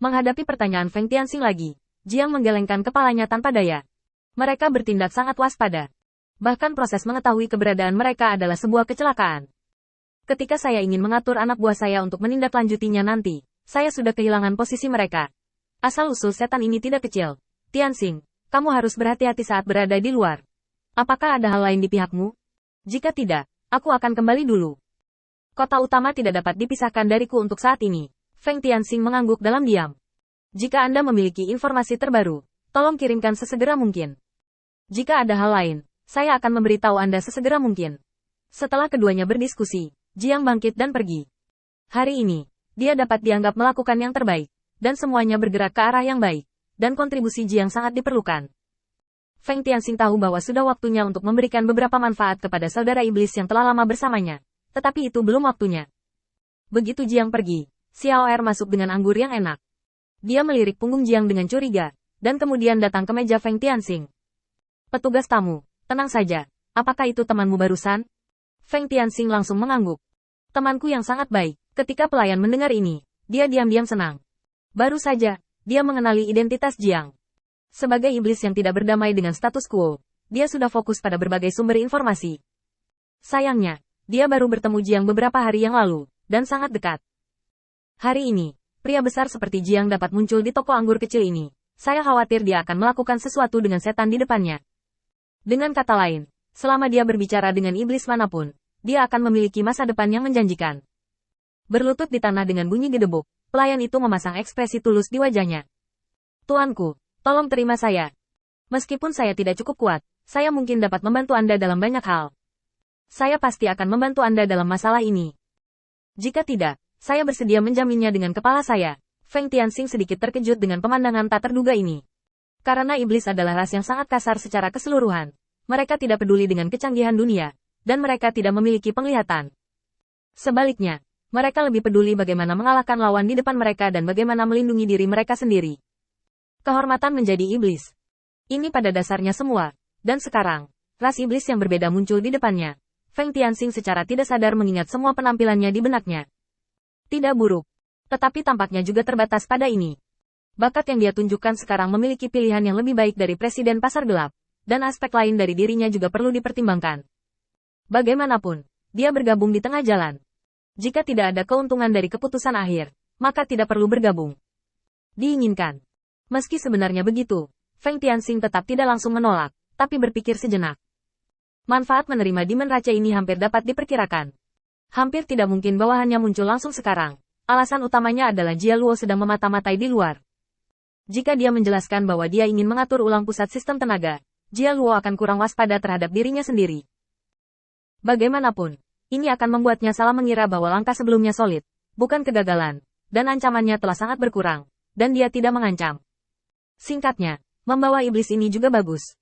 Menghadapi pertanyaan Feng Tianxing lagi, Jiang menggelengkan kepalanya tanpa daya. Mereka bertindak sangat waspada. Bahkan proses mengetahui keberadaan mereka adalah sebuah kecelakaan. Ketika saya ingin mengatur anak buah saya untuk menindaklanjutinya nanti, saya sudah kehilangan posisi mereka. Asal-usul setan ini tidak kecil. Tianxing, kamu harus berhati-hati saat berada di luar. Apakah ada hal lain di pihakmu? Jika tidak, aku akan kembali dulu. Kota utama tidak dapat dipisahkan dariku untuk saat ini. Feng Tianxing mengangguk dalam diam. Jika Anda memiliki informasi terbaru, tolong kirimkan sesegera mungkin. Jika ada hal lain, saya akan memberitahu Anda sesegera mungkin. Setelah keduanya berdiskusi, Jiang bangkit dan pergi. Hari ini, dia dapat dianggap melakukan yang terbaik, dan semuanya bergerak ke arah yang baik, dan kontribusi Jiang sangat diperlukan. Feng Tianxing tahu bahwa sudah waktunya untuk memberikan beberapa manfaat kepada saudara iblis yang telah lama bersamanya, tetapi itu belum waktunya. Begitu Jiang pergi, Xiao Er masuk dengan anggur yang enak. Dia melirik punggung Jiang dengan curiga, dan kemudian datang ke meja Feng Tianxing. Petugas tamu, tenang saja, apakah itu temanmu barusan? Feng Tianxing langsung mengangguk. Temanku yang sangat baik. Ketika pelayan mendengar ini, dia diam-diam senang. Baru saja, dia mengenali identitas Jiang. Sebagai iblis yang tidak berdamai dengan status quo, dia sudah fokus pada berbagai sumber informasi. Sayangnya, dia baru bertemu Jiang beberapa hari yang lalu, dan sangat dekat. Hari ini, pria besar seperti Jiang dapat muncul di toko anggur kecil ini. Saya khawatir dia akan melakukan sesuatu dengan setan di depannya. Dengan kata lain, selama dia berbicara dengan iblis manapun, dia akan memiliki masa depan yang menjanjikan. Berlutut di tanah dengan bunyi gedebuk, pelayan itu memasang ekspresi tulus di wajahnya. Tuanku, tolong terima saya. Meskipun saya tidak cukup kuat, saya mungkin dapat membantu Anda dalam banyak hal. Saya pasti akan membantu Anda dalam masalah ini. Jika tidak, saya bersedia menjaminnya dengan kepala saya. Feng Tianxing sedikit terkejut dengan pemandangan tak terduga ini. Karena iblis adalah ras yang sangat kasar secara keseluruhan. Mereka tidak peduli dengan kecanggihan dunia, dan mereka tidak memiliki penglihatan. Sebaliknya, mereka lebih peduli bagaimana mengalahkan lawan di depan mereka dan bagaimana melindungi diri mereka sendiri. Kehormatan menjadi iblis. Ini pada dasarnya semua. Dan sekarang, ras iblis yang berbeda muncul di depannya. Feng Tianxing secara tidak sadar mengingat semua penampilannya di benaknya. Tidak buruk. Tetapi tampaknya juga terbatas pada ini. Bakat yang dia tunjukkan sekarang memiliki pilihan yang lebih baik dari presiden pasar gelap. Dan aspek lain dari dirinya juga perlu dipertimbangkan. Bagaimanapun, dia bergabung di tengah jalan. Jika tidak ada keuntungan dari keputusan akhir, maka tidak perlu bergabung. Diinginkan. Meski sebenarnya begitu, Feng Tianxing tetap tidak langsung menolak, tapi berpikir sejenak. Manfaat menerima Demon Raja ini hampir dapat diperkirakan. Hampir tidak mungkin bawahannya muncul langsung sekarang. Alasan utamanya adalah Jia Luo sedang memata-matai di luar. Jika dia menjelaskan bahwa dia ingin mengatur ulang pusat sistem tenaga, Jia Luo akan kurang waspada terhadap dirinya sendiri. Bagaimanapun, ini akan membuatnya salah mengira bahwa langkah sebelumnya solid, bukan kegagalan, dan ancamannya telah sangat berkurang, dan dia tidak mengancam. Singkatnya, membawa iblis ini juga bagus.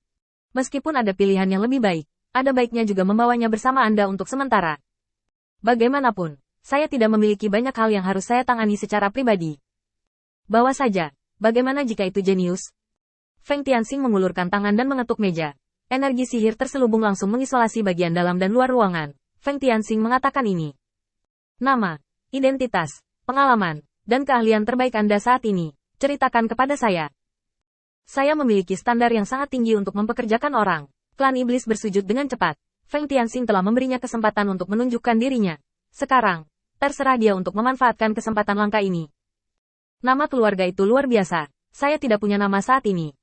Meskipun ada pilihan yang lebih baik, ada baiknya juga membawanya bersama Anda untuk sementara. Bagaimanapun, saya tidak memiliki banyak hal yang harus saya tangani secara pribadi. Bawa saja, bagaimana jika itu jenius? Feng Tianxing mengulurkan tangan dan mengetuk meja. Energi sihir terselubung langsung mengisolasi bagian dalam dan luar ruangan. Feng Tianxing mengatakan ini. Nama, identitas, pengalaman, dan keahlian terbaik Anda saat ini, ceritakan kepada saya. Saya memiliki standar yang sangat tinggi untuk mempekerjakan orang. Klan iblis bersujud dengan cepat. Feng Tianxing telah memberinya kesempatan untuk menunjukkan dirinya. Sekarang, terserah dia untuk memanfaatkan kesempatan langka ini. Nama keluarga itu luar biasa. Saya tidak punya nama saat ini.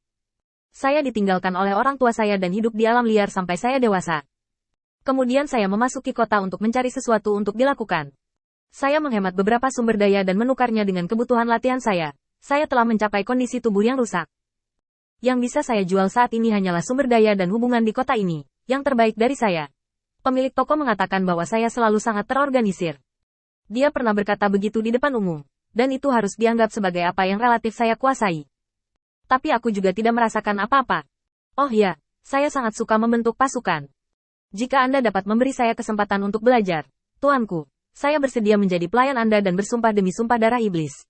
Saya ditinggalkan oleh orang tua saya dan hidup di alam liar sampai saya dewasa. Kemudian saya memasuki kota untuk mencari sesuatu untuk dilakukan. Saya menghemat beberapa sumber daya dan menukarnya dengan kebutuhan latihan saya. Saya telah mencapai kondisi tubuh yang rusak. Yang bisa saya jual saat ini hanyalah sumber daya dan hubungan di kota ini. Yang terbaik dari saya. Pemilik toko mengatakan bahwa saya selalu sangat terorganisir. Dia pernah berkata begitu di depan umum, dan itu harus dianggap sebagai apa yang relatif saya kuasai. Tapi aku juga tidak merasakan apa-apa. Oh ya, saya sangat suka membentuk pasukan. Jika Anda dapat memberi saya kesempatan untuk belajar, tuanku, saya bersedia menjadi pelayan Anda dan bersumpah demi sumpah darah iblis.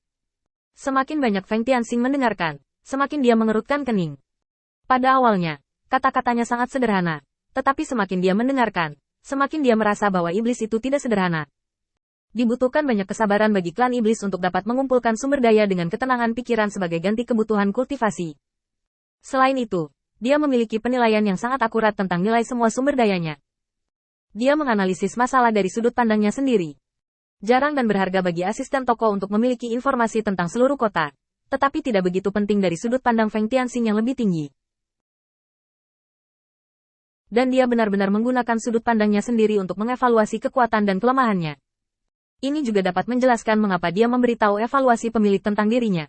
Semakin banyak Feng Tianxing mendengarkan, semakin dia mengerutkan kening. Pada awalnya, kata-katanya sangat sederhana. Tetapi semakin dia mendengarkan, semakin dia merasa bahwa iblis itu tidak sederhana. Dibutuhkan banyak kesabaran bagi klan iblis untuk dapat mengumpulkan sumber daya dengan ketenangan pikiran sebagai ganti kebutuhan kultivasi. Selain itu, dia memiliki penilaian yang sangat akurat tentang nilai semua sumber dayanya. Dia menganalisis masalah dari sudut pandangnya sendiri. Jarang dan berharga bagi asisten toko untuk memiliki informasi tentang seluruh kota, tetapi tidak begitu penting dari sudut pandang Feng Tianxing yang lebih tinggi. Dan dia benar-benar menggunakan sudut pandangnya sendiri untuk mengevaluasi kekuatan dan kelemahannya. Ini juga dapat menjelaskan mengapa dia memberitahu evaluasi pemilik tentang dirinya.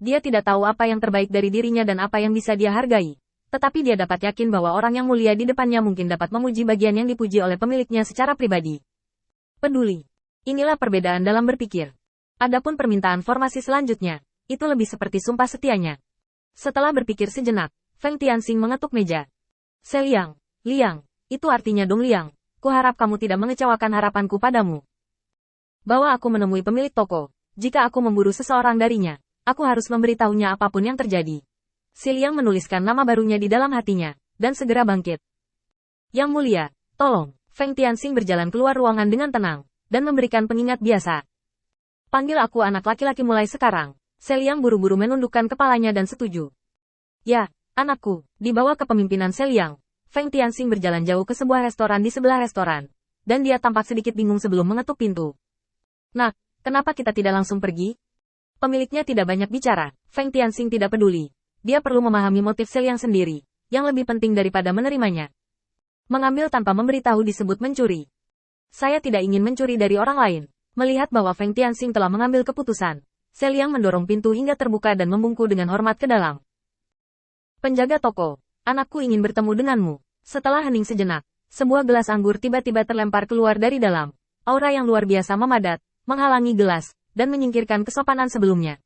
Dia tidak tahu apa yang terbaik dari dirinya dan apa yang bisa dia hargai. Tetapi dia dapat yakin bahwa orang yang mulia di depannya mungkin dapat memuji bagian yang dipuji oleh pemiliknya secara pribadi. Peduli. Inilah perbedaan dalam berpikir. Adapun permintaan formasi selanjutnya, itu lebih seperti sumpah setianya. Setelah berpikir sejenak, Feng Tianxing mengetuk meja. Seliang, Liang, itu artinya Dong Liang. Kuharap kamu tidak mengecewakan harapanku padamu. Bahwa aku menemui pemilik toko. Jika aku memburu seseorang darinya, aku harus memberitahunya apapun yang terjadi. Siliang menuliskan nama barunya di dalam hatinya, dan segera bangkit. Yang mulia, tolong. Feng Tianxing berjalan keluar ruangan dengan tenang, dan memberikan pengingat biasa. Panggil aku anak laki-laki mulai sekarang. Seliang buru-buru menundukkan kepalanya dan setuju. Ya, anakku. Di bawah kepemimpinan Seliang, Feng Tianxing berjalan jauh ke sebuah restoran di sebelah restoran, dan dia tampak sedikit bingung sebelum mengetuk pintu. Nak, kenapa kita tidak langsung pergi? Pemiliknya tidak banyak bicara. Feng Tianxing tidak peduli. Dia perlu memahami motif Seliang sendiri, yang lebih penting daripada menerimanya. Mengambil tanpa memberitahu disebut mencuri. Saya tidak ingin mencuri dari orang lain. Melihat bahwa Feng Tianxing telah mengambil keputusan, Seliang mendorong pintu hingga terbuka dan membungkuk dengan hormat ke dalam. Penjaga toko, anakku ingin bertemu denganmu. Setelah hening sejenak, sebuah gelas anggur tiba-tiba terlempar keluar dari dalam. Aura yang luar biasa memadat, menghalangi gelas, dan menyingkirkan kesopanan sebelumnya.